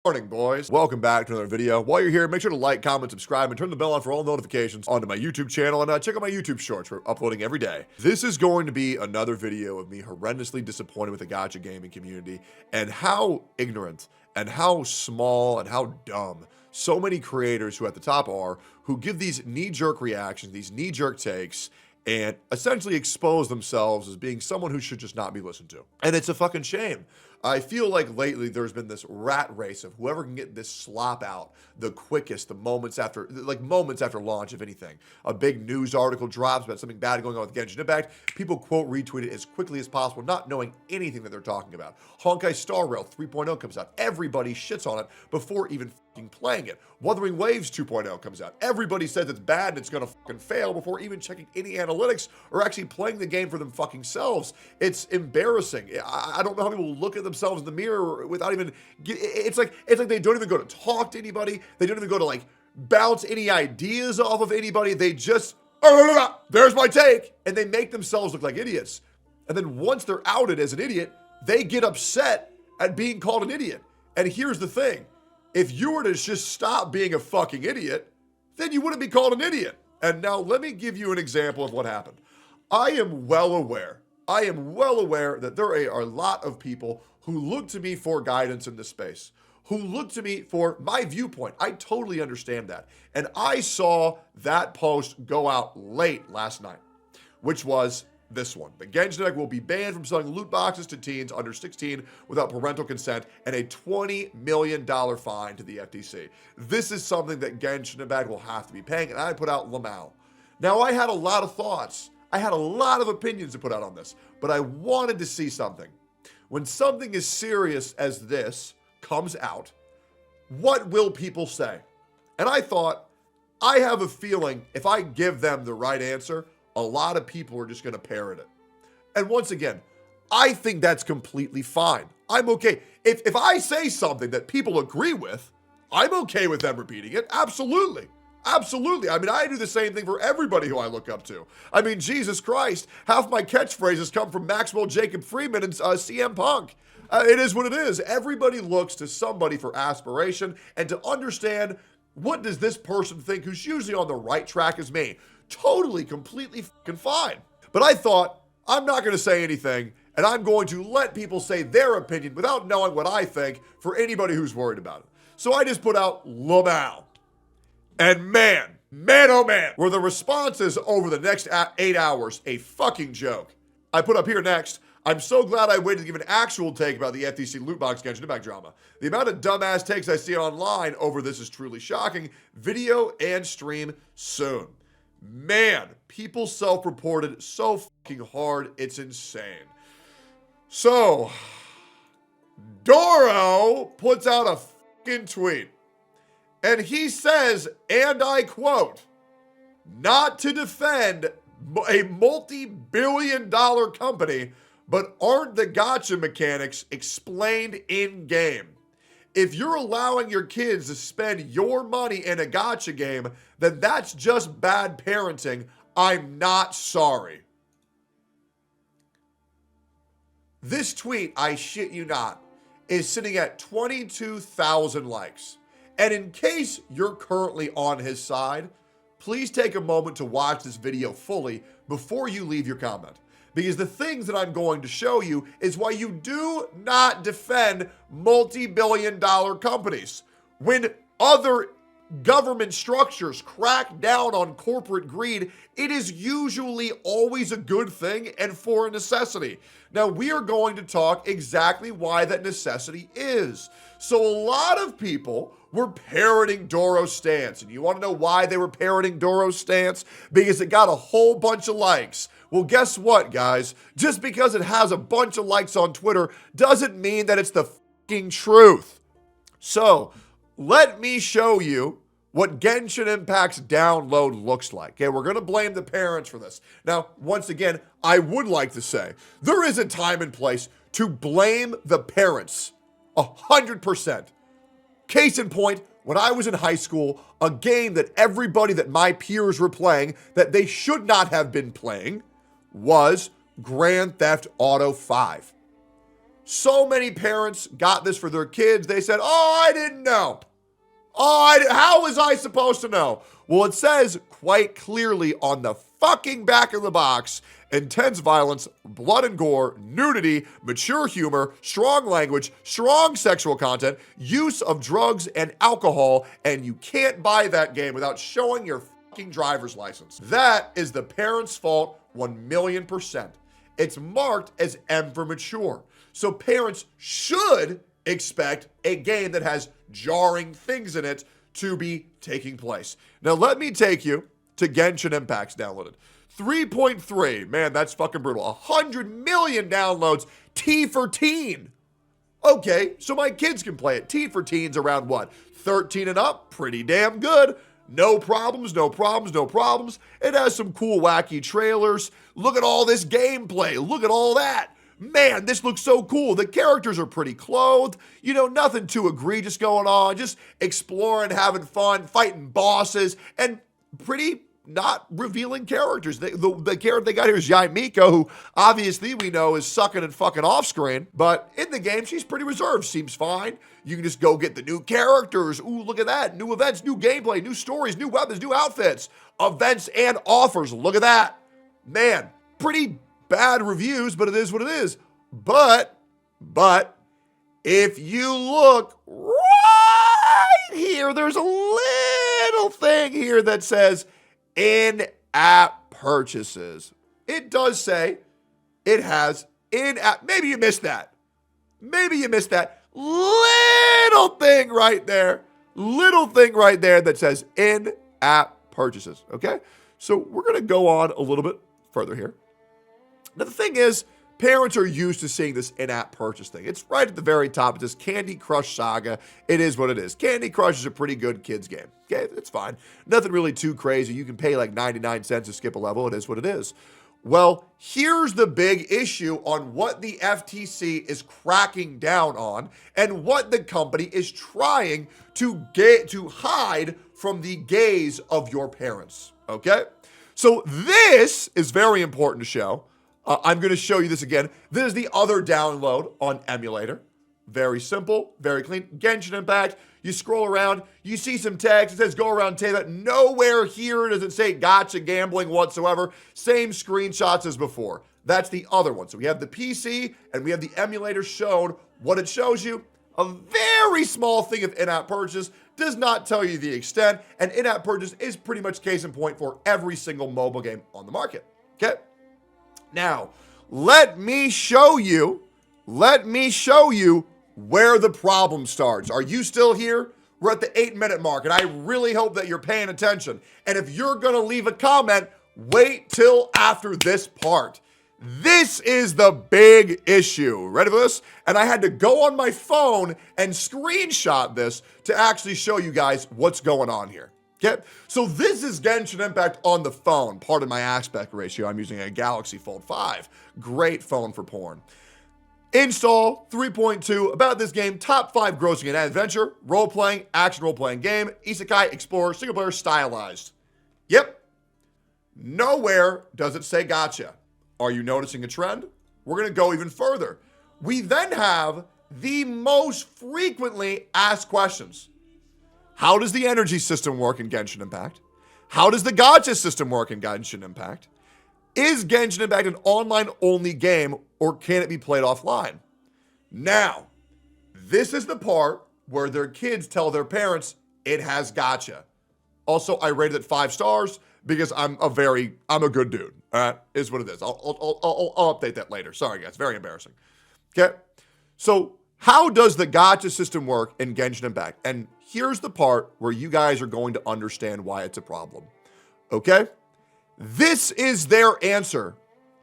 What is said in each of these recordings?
Morning, boys. Welcome back to another video. While you're here, make sure to like, comment, subscribe, and turn the bell on for all notifications onto my YouTube channel, and check out my YouTube shorts. We're uploading every day. This is going to be another video of me horrendously disappointed with the gacha gaming community and how ignorant and how small and how dumb so many creators who at the top are, who give these knee-jerk reactions, these knee-jerk takes, and essentially expose themselves as being someone who should just not be listened to. And it's a fucking shame. I feel like lately there's been this rat race of whoever can get this slop out the quickest, the moments after launch, if anything. A big news article drops about something bad going on with Genshin Impact. People quote retweet it as quickly as possible, not knowing anything that they're talking about. Honkai Star Rail 3.0 comes out. Everybody shits on it before even fucking playing it. Wuthering Waves 2.0 comes out. Everybody says it's bad and it's gonna fucking fail before even checking any analytics or actually playing the game for them fucking selves. It's embarrassing. I don't know how people look at themselves in the mirror without even, it's like they don't even go to talk to anybody. They don't even go to like bounce any ideas off of anybody. They just, there's my take. And they make themselves look like idiots. And then once they're outed as an idiot, they get upset at being called an idiot. And here's the thing. If you were to just stop being a fucking idiot, then you wouldn't be called an idiot. And now let me give you an example of what happened. I am well aware that there are a lot of people who look to me for guidance in this space, who look to me for my viewpoint. I totally understand that. And I saw that post go out late last night, which was this one. The Genshin Impact will be banned from selling loot boxes to teens under 16 without parental consent and a $20 million fine to the FTC. This is something that Genshin Impact will have to be paying, and I put out Lamau. Now, I had a lot of thoughts. I had a lot of opinions to put out on this, but I wanted to see something. When something as serious as this comes out, what will people say? And I thought, I have a feeling if I give them the right answer, a lot of people are just going to parrot it. And once again, I think that's completely fine. I'm okay. If I say something that people agree with, I'm okay with them repeating it. Absolutely. Absolutely. I mean, I do the same thing for everybody who I look up to. I mean, Jesus Christ, half my catchphrases come from Maxwell Jacob Freeman and CM Punk. It is what it is. Everybody looks to somebody for aspiration and to understand, what does this person think who's usually on the right track as me? Totally, completely fucking fine. But I thought, I'm not going to say anything, and I'm going to let people say their opinion without knowing what I think for anybody who's worried about it. So I just put out Lamau. And man, oh man, were the responses over the next 8 hours a fucking joke. I put up here next, I'm so glad I waited to give an actual take about the FTC loot box Genshin Impact drama. The amount of dumbass takes I see online over this is truly shocking. Video and stream soon. Man, people self-reported so fucking hard, it's insane. So, Doro puts out a fucking tweet. And he says, and I quote, not to defend a multi-billion-dollar company, but aren't the gacha mechanics explained in-game? If you're allowing your kids to spend your money in a gacha game, then that's just bad parenting. I'm not sorry. This tweet, I shit you not, is sitting at 22,000 likes. And in case you're currently on his side, please take a moment to watch this video fully before you leave your comment. Because the things that I'm going to show you is why you do not defend multi-billion-dollar companies. When other government structures crack down on corporate greed, it is usually always a good thing and for a necessity. Now, we are going to talk exactly why that necessity is. So a lot of people were parroting Doro's stance. And you want to know why they were parroting Doro's stance? Because it got a whole bunch of likes. Well, guess what, guys? Just because it has a bunch of likes on Twitter doesn't mean that it's the fucking truth. So, let me show you what Genshin Impact's download looks like. Okay, we're going to blame the parents for this. Now, once again, I would like to say, there is a time and place to blame the parents. 100%. Case in point, when I was in high school, a game that everybody that my peers were playing that they should not have been playing was Grand Theft Auto 5. So many parents got this for their kids. They said, oh, I didn't know. How was I supposed to know? Well, it says quite clearly on the fucking back of the box, intense violence, blood and gore, nudity, mature humor, strong language, strong sexual content, use of drugs and alcohol, and you can't buy that game without showing your fucking driver's license. That is the parents' fault 1,000,000%. It's marked as M for mature. So parents should expect a game that has jarring things in it to be taking place. Now let me take you to Genshin Impact's downloaded. 3.3, man, that's fucking brutal. 100 million downloads, T for teen. Okay, so my kids can play it. T for teens around what? 13 and up, pretty damn good. No problems, no problems, no problems. It has some cool, wacky trailers. Look at all this gameplay. Look at all that. Man, this looks so cool. The characters are pretty clothed. You know, nothing too egregious going on. Just exploring, having fun, fighting bosses, and pretty not revealing characters. The character they got here is Yai Miko, who obviously we know is sucking and fucking off screen, but in the game, she's pretty reserved. Seems fine. You can just go get the new characters. Ooh, look at that. New events, new gameplay, new stories, new weapons, new outfits, events and offers. Look at that. Man, pretty bad reviews, but it is what it is. But if you look right here, there's a little thing here that says in-app purchases. It does say it has in-app. Maybe you missed that. Maybe you missed that little thing right there. Little thing right there that says in-app purchases. Okay? So we're going to go on a little bit further here. Now, the thing is, parents are used to seeing this in-app purchase thing. It's right at the very top. It says Candy Crush Saga. It is what it is. Candy Crush is a pretty good kids game. Okay, it's fine. Nothing really too crazy. You can pay like 99 cents to skip a level. It is what it is. Well, here's the big issue on what the FTC is cracking down on and what the company is trying to hide from the gaze of your parents. Okay? So this is very important to show. I'm going to show you this again. This is the other download on emulator. Very simple, very clean. Genshin Impact. You scroll around, you see some text. It says go around Teva. Nowhere here does it say gacha gambling whatsoever. Same screenshots as before. That's the other one. So we have the PC and we have the emulator shown. What it shows you, a very small thing of in-app purchase. Does not tell you the extent. And in-app purchase is pretty much case in point for every single mobile game on the market. Okay? Now, let me show you where the problem starts. Are you still here? We're at the 8-minute mark, and I really hope that you're paying attention. And if you're gonna leave a comment, wait till after this part. This is the big issue. Ready for this? And I had to go on my phone and screenshot this to actually show you guys what's going on here. Okay, so this is Genshin Impact on the phone. Pardon my aspect ratio. I'm using a Galaxy Fold 5. Great phone for porn. Install 3.2. About this game, top 5 grossing in adventure, role-playing, action role-playing game, isekai, explorer, single-player, stylized. Yep. Nowhere does it say gacha. Are you noticing a trend? We're going to go even further. We then have the most frequently asked questions. How does the energy system work in Genshin Impact? How does the gacha system work in Genshin Impact? Is Genshin Impact an online-only game, or can it be played offline? Now, this is the part where their kids tell their parents it has gacha. Also, I rated it 5 stars because I'm a good dude. All right, is what it is. I'll update that later. Sorry, guys, very embarrassing. Okay, so how does the gacha system work in Genshin Impact? And here's the part where you guys are going to understand why it's a problem. Okay? This is their answer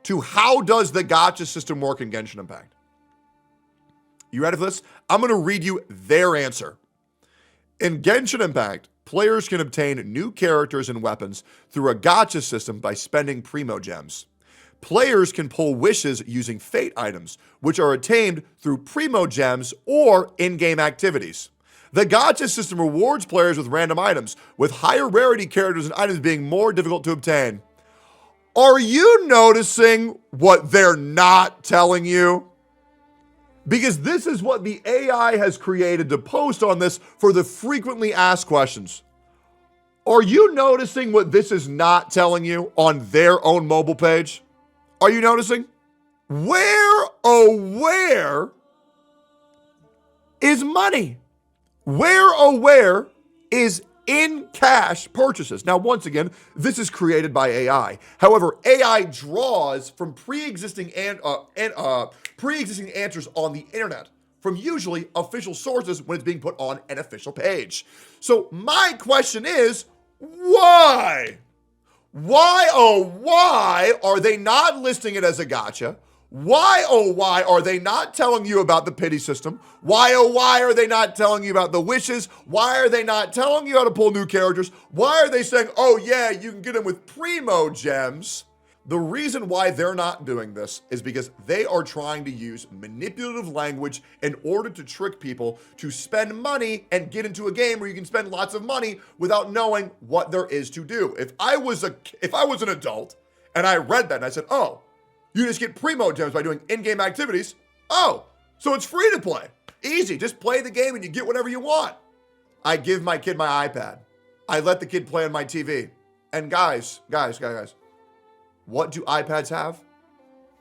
to how does the gacha system work in Genshin Impact. You ready for this? I'm going to read you their answer. In Genshin Impact, players can obtain new characters and weapons through a gacha system by spending Primo Gems. Players can pull wishes using fate items, which are attained through Primo Gems or in-game activities. The gacha system rewards players with random items, with higher rarity characters and items being more difficult to obtain. Are you noticing what they're not telling you? Because this is what the AI has created to post on this for the frequently asked questions. Are you noticing what this is not telling you on their own mobile page? Are you noticing? Where, oh, where is money? Where, oh, where is in cash purchases? Now, once again, this is created by AI. However, AI draws from pre-existing answers on the internet from usually official sources when it's being put on an official page. So my question is, why? Why, oh, why are they not listing it as a gacha? Why, oh, why are they not telling you about the pity system? Why, oh, why are they not telling you about the wishes? Why are they not telling you how to pull new characters? Why are they saying, oh, yeah, you can get them with primo gems? The reason why they're not doing this is because they are trying to use manipulative language in order to trick people to spend money and get into a game where you can spend lots of money without knowing what there is to do. If I was an adult and I read that and I said, oh, you just get primo gems by doing in-game activities. Oh, so it's free to play. Easy, just play the game and you get whatever you want. I give my kid my iPad. I let the kid play on my TV. And guys, what do iPads have?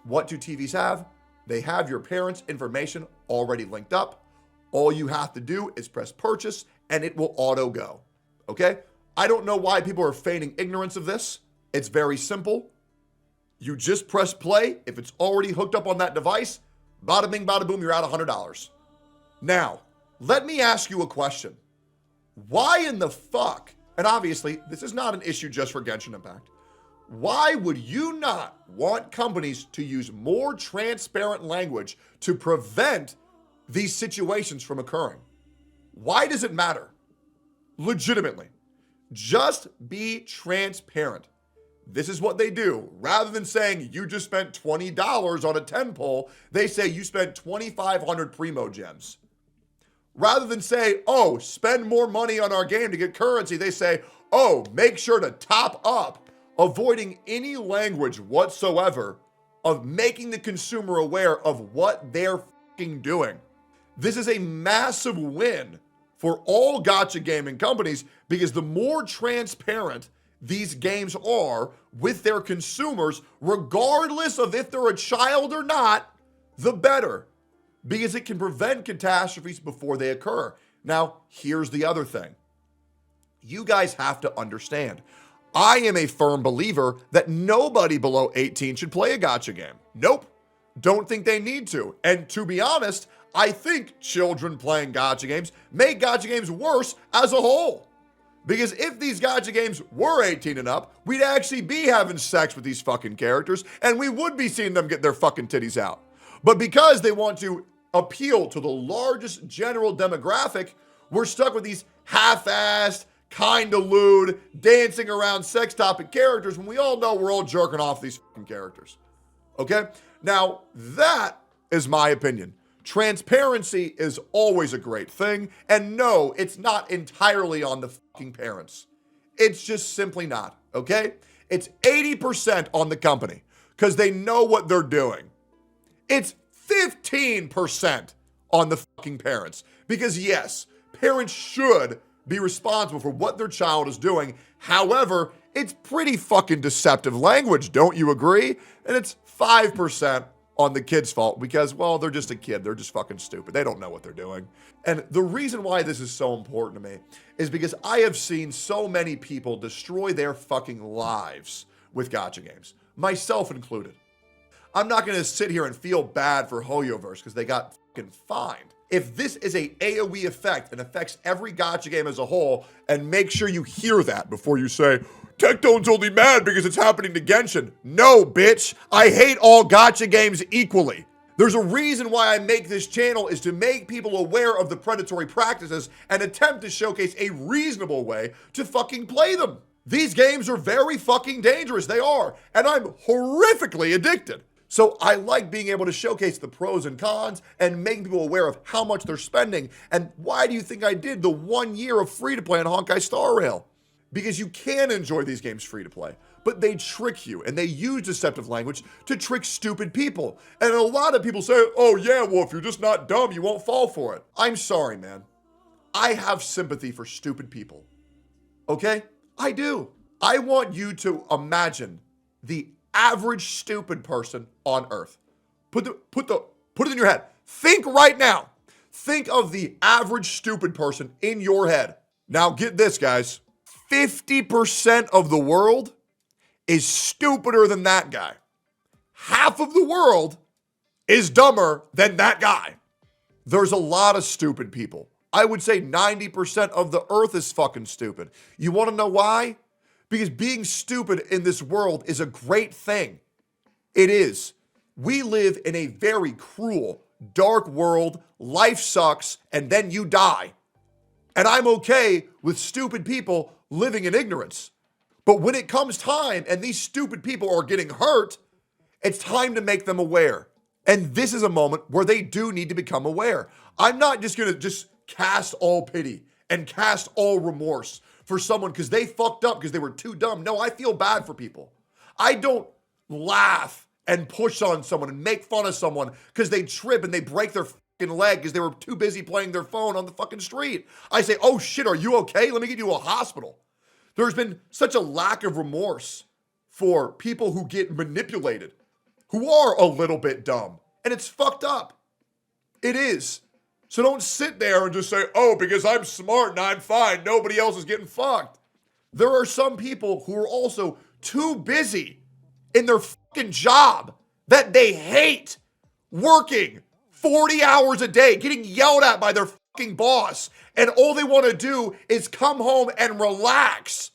What do TVs have? They have your parents' information already linked up. All you have to do is press purchase and it will auto go, okay? I don't know why people are feigning ignorance of this. It's very simple. You just press play. If it's already hooked up on that device, bada bing, bada boom, you're out $100. Now, let me ask you a question. Why in the fuck, and obviously this is not an issue just for Genshin Impact, why would you not want companies to use more transparent language to prevent these situations from occurring? Why does it matter? Legitimately, just be transparent. This is what they do. Rather than saying you just spent $20 on a 10 pull, they say you spent 2,500 primo gems. Rather than say, oh, spend more money on our game to get currency, they say, oh, make sure to top up, avoiding any language whatsoever of making the consumer aware of what they're fucking doing. This is a massive win for all gacha gaming companies because the more transparent these games are with their consumers, regardless of if they're a child or not, the better, because it can prevent catastrophes before they occur. Now, here's the other thing. You guys have to understand, I am a firm believer that nobody below 18 should play a gacha game. Nope. Don't think they need to. And to be honest, I think children playing gacha games make gacha games worse as a whole. Because if these gacha games were 18 and up, we'd actually be having sex with these fucking characters and we would be seeing them get their fucking titties out. But because they want to appeal to the largest general demographic, we're stuck with these half-assed, kinda lewd, dancing around sex topic characters when we all know we're all jerking off these fucking characters. Okay? Now, that is my opinion. Transparency is always a great thing, and no, it's not entirely on the fucking parents. It's just simply not, okay? It's 80% on the company, because they know what they're doing. It's 15% on the fucking parents, because yes, parents should be responsible for what their child is doing. However, it's pretty fucking deceptive language, don't you agree? And it's 5% on the kid's fault because, well, they're just a kid. They're just fucking stupid. They don't know what they're doing. And the reason why this is so important to me is because I have seen so many people destroy their fucking lives with gacha games, myself included. I'm not going to sit here and feel bad for Hoyoverse because they got fucking fined. If this is a AoE effect and affects every gacha game as a whole, and make sure you hear that before you say, Tectone's only mad because it's happening to Genshin. No, bitch. I hate all gacha games equally. There's a reason why I make this channel is to make people aware of the predatory practices and attempt to showcase a reasonable way to fucking play them. These games are very fucking dangerous. They are. And I'm horrifically addicted. So I like being able to showcase the pros and cons and making people aware of how much they're spending. And why do you think I did the 1 year of free to play on Honkai Star Rail? because you can enjoy these games free to play, but they trick you and they use deceptive language to trick stupid people. And a lot of people say, oh yeah, well, if you're just not dumb, you won't fall for it. I'm sorry, man. I have sympathy for stupid people. Okay? I do. I want you to imagine the average stupid person on earth. Put it in your head. Think right now. Think of the average stupid person in your head. Now get this, guys. 50% of the world is stupider than that guy. Half of the world is dumber than that guy. There's a lot of stupid people. I would say 90% of the earth is fucking stupid. You want to know why? Because being stupid in this world is a great thing. It is. We live in a very cruel, dark world. Life sucks, and then you die. And I'm okay with stupid people living in ignorance. But when it comes time and these stupid people are getting hurt, it's time to make them aware. And this is a moment where they do need to become aware. I'm not just going to cast all pity and cast all remorse for someone because they fucked up because they were too dumb. No, I feel bad for people. I don't laugh and push on someone and make fun of someone because they trip and they break their fucking leg because they were too busy playing their phone on the fucking street. I say, oh shit, are you okay? Let me get you to a hospital. There's been such a lack of remorse for people who get manipulated, who are a little bit dumb, and it's fucked up. It is. So don't sit there and just say, oh, because I'm smart and I'm fine, nobody else is getting fucked. There are some people who are also too busy in their fucking job that they hate, working 40 hours a day, getting yelled at by their fucking boss, and all they want to do is come home and relax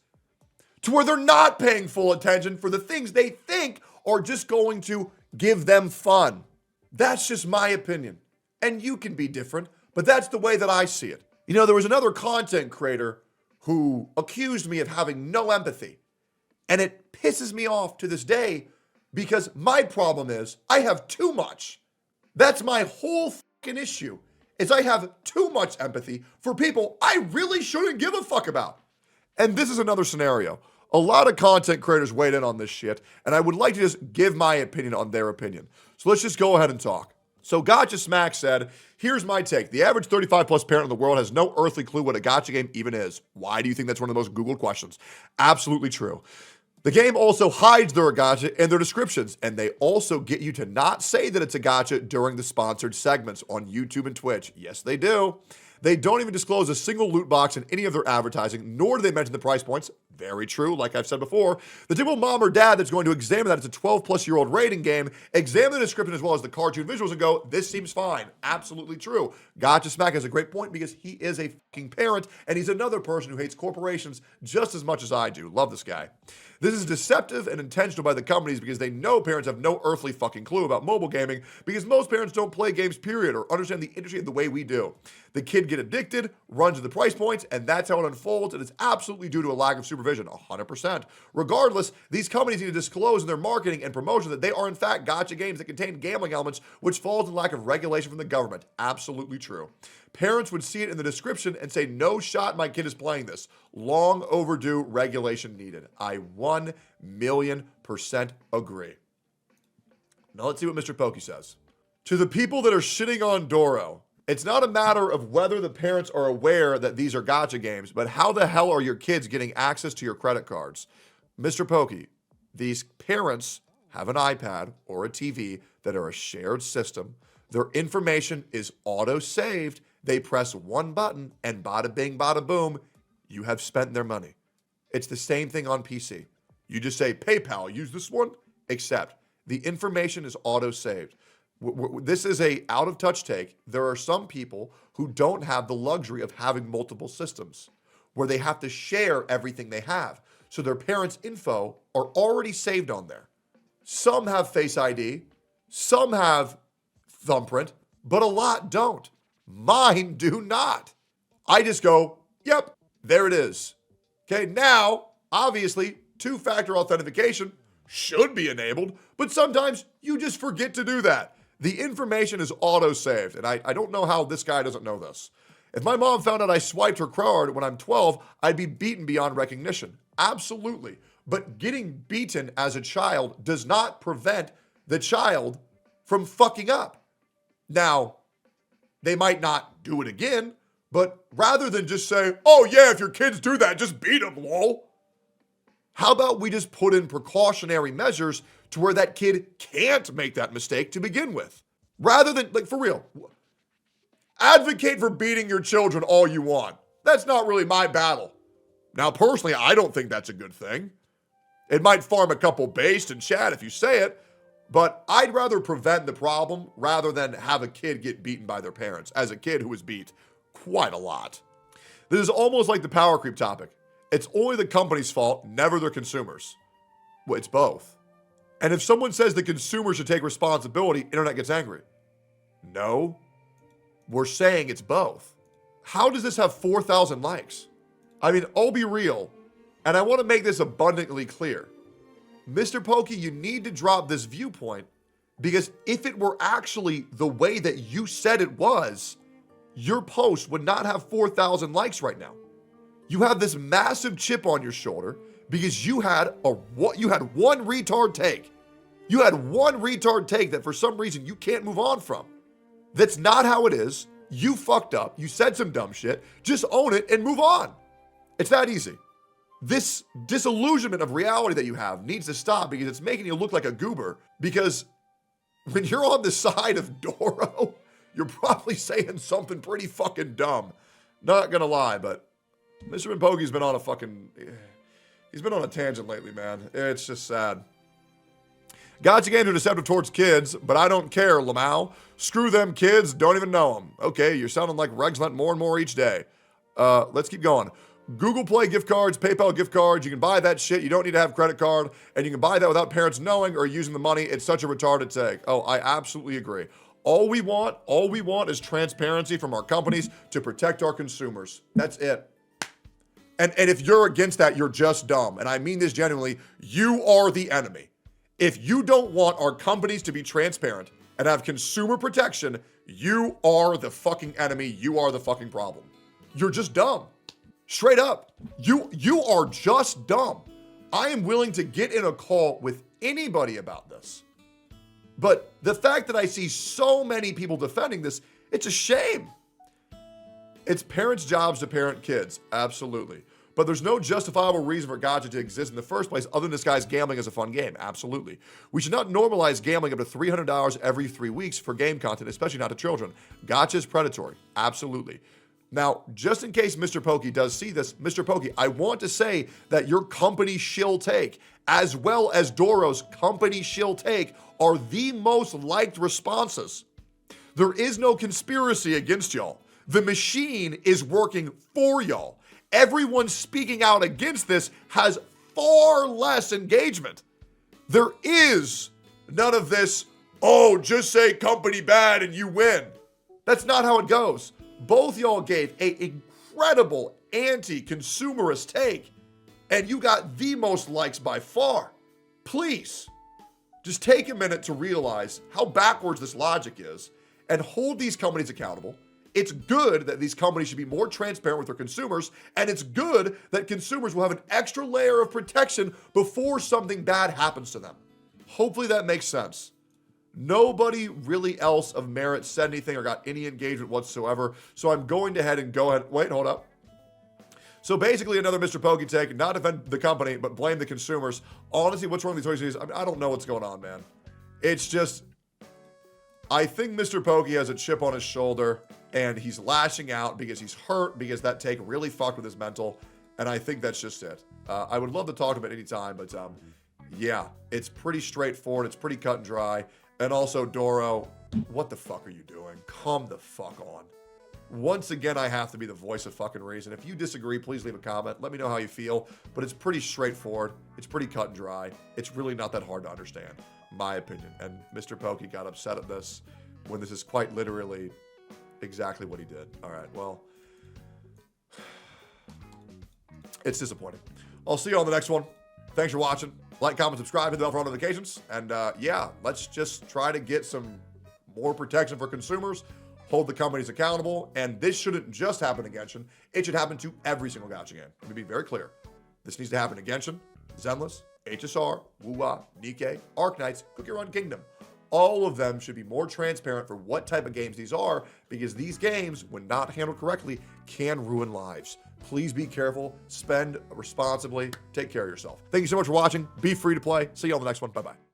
to where they're not paying full attention for the things they think are just going to give them fun. That's just my opinion. And you can be different, but that's the way that I see it. You know, there was another content creator who accused me of having no empathy. And it pisses me off to this day because my problem is I have too much. That's my whole fucking issue, is I have too much empathy for people I really shouldn't give a fuck about. And this is another scenario. A lot of content creators weighed in on this shit, and I would like to just give my opinion on their opinion. So let's just go ahead and talk. So Gotcha Smack said, here's my take. The average 35 plus parent in the world has no earthly clue what a gacha game even is. Why do you think that's one of the most Googled questions? Absolutely true. The game also hides their gacha in their descriptions, and they also get you to not say that it's a gacha during the sponsored segments on YouTube and Twitch. Yes, they do. They don't even disclose a single loot box in any of their advertising, nor do they mention the price points. Very true, like I've said before. The typical mom or dad that's going to examine that it's a 12-plus-year-old rating game, examine the description as well as the cartoon visuals and go, this seems fine. Absolutely true. Gotcha Smack has a great point because he is a fucking parent, and he's another person who hates corporations just as much as I do. Love this guy. This is deceptive and intentional by the companies because they know parents have no earthly fucking clue about mobile gaming because most parents don't play games, period, or understand the industry the way we do. The kid get addicted, runs to the price points, and that's how it unfolds, and it's absolutely due to a lack of supervision, 100%. Regardless, these companies need to disclose in their marketing and promotion that they are in fact gacha games that contain gambling elements, which falls in lack of regulation from the government. Absolutely true. Parents would see it in the description and say, no shot my kid is playing this. Long overdue regulation needed. I 1,000,000% agree. Now let's see what Mr. Pokke says. To the people that are shitting on Doro, it's not a matter of whether the parents are aware that these are gacha games, but how the hell are your kids getting access to your credit cards? Mr. Pokke, these parents have an iPad or a TV that are a shared system. Their information is auto-saved. They press one button and bada bing, bada boom, you have spent their money. It's the same thing on PC. You just say, PayPal, use this one, accept. The information is auto-saved. This is a out-of-touch take. There are some people who don't have the luxury of having multiple systems where they have to share everything they have. So their parents' info are already saved on there. Some have Face ID, some have thumbprint, but a lot don't. Mine do not. I just go, yep, there it is. Okay, now, obviously, two-factor authentication should be enabled, but sometimes you just forget to do that. The information is auto-saved, and I don't know how this guy doesn't know this. If my mom found out I swiped her card when I'm 12, I'd be beaten beyond recognition. Absolutely. But getting beaten as a child does not prevent the child from fucking up. Now, they might not do it again, but rather than just say, oh yeah, if your kids do that, just beat them, lol. How about we just put in precautionary measures to where that kid can't make that mistake to begin with? Rather than, like, for real, advocate for beating your children all you want. That's not really my battle. Now, personally, I don't think that's a good thing. It might farm a couple based in chat if you say it, but I'd rather prevent the problem rather than have a kid get beaten by their parents, as a kid who was beat quite a lot. This is almost like the power creep topic. It's only the company's fault, never their consumers. Well, it's both. And if someone says the consumer should take responsibility, internet gets angry. No, we're saying it's both. How does this have 4,000 likes? I mean, I'll be real, and I want to make this abundantly clear. Mr. Pokke, you need to drop this viewpoint, because if it were actually the way that you said it was, your post would not have 4,000 likes right now. You have this massive chip on your shoulder because you had one retard take. You had one retard take that for some reason you can't move on from. That's not how it is. You fucked up. You said some dumb shit. Just own it and move on. It's that easy. This disillusionment of reality that you have needs to stop because it's making you look like a goober. Because when you're on the side of Doro, you're probably saying something pretty fucking dumb. Not gonna lie, but Mr. Pokke's been on he's been on a tangent lately, man. It's just sad. Gacha games are deceptive towards kids, but I don't care, Lamau. Screw them kids, don't even know them. Okay, you're sounding like Regs Lent more and more each day. Let's keep going. Google Play gift cards, PayPal gift cards, you can buy that shit. You don't need to have a credit card, and you can buy that without parents knowing or using the money. It's such a retarded take. Oh, I absolutely agree. All we want is transparency from our companies to protect our consumers. That's it. And if you're against that, you're just dumb. And I mean this genuinely. You are the enemy. If you don't want our companies to be transparent and have consumer protection, you are the fucking enemy. You are the fucking problem. You're just dumb. Straight up. You are just dumb. I am willing to get in a call with anybody about this. But the fact that I see so many people defending this, it's a shame. It's parents' jobs to parent kids, absolutely. But there's no justifiable reason for gacha to exist in the first place other than this guy's gambling as a fun game, absolutely. We should not normalize gambling up to $300 every 3 weeks for game content, especially not to children. Gacha is predatory, absolutely. Now, just in case Mr. Pokke does see this, Mr. Pokke, I want to say that your company shill take, as well as Doro's company shill take, are the most liked responses. There is no conspiracy against y'all. The machine is working for y'all. Everyone speaking out against this has far less engagement. There is none of this, oh, just say company bad and you win. That's not how it goes. Both y'all gave an incredible anti-consumerist take, and you got the most likes by far. Please, just take a minute to realize how backwards this logic is and hold these companies accountable. It's good that these companies should be more transparent with their consumers, and it's good that consumers will have an extra layer of protection before something bad happens to them. Hopefully that makes sense. Nobody really else of merit said anything or got any engagement whatsoever, so I'm going to wait, hold up. So basically another Mr. Pokke take, not defend the company, but blame the consumers. Honestly, what's wrong with these choices? I don't know what's going on, man. It's just, I think Mr. Pokke has a chip on his shoulder, and he's lashing out because he's hurt, because that take really fucked with his mental, and I think that's just it. I would love to talk about it anytime, but yeah, it's pretty straightforward, it's pretty cut and dry, and also Doro, what the fuck are you doing? Come the fuck on. Once again, I have to be the voice of fucking reason. If you disagree, please leave a comment. Let me know how you feel, but it's pretty straightforward, it's pretty cut and dry, it's really not that hard to understand, my opinion, and Mr. Pokke got upset at this when this is quite literally exactly what he did. All right, well, it's disappointing. I'll see you on the next one. Thanks for watching. Like, comment, subscribe, hit the bell for all notifications. And yeah, let's just try to get some more protection for consumers. hold the companies accountable, and this shouldn't just happen to Genshin. It should happen to every single gacha game. Let me be very clear. This needs to happen to Genshin, Zenless, HSR, Wuwa, Nikkei, Arknights, Cookie Run Kingdom. All of them should be more transparent for what type of games these are, because these games, when not handled correctly, can ruin lives. Please be careful, spend responsibly, take care of yourself. Thank you so much for watching. Be free to play. See you on the next one. Bye-bye.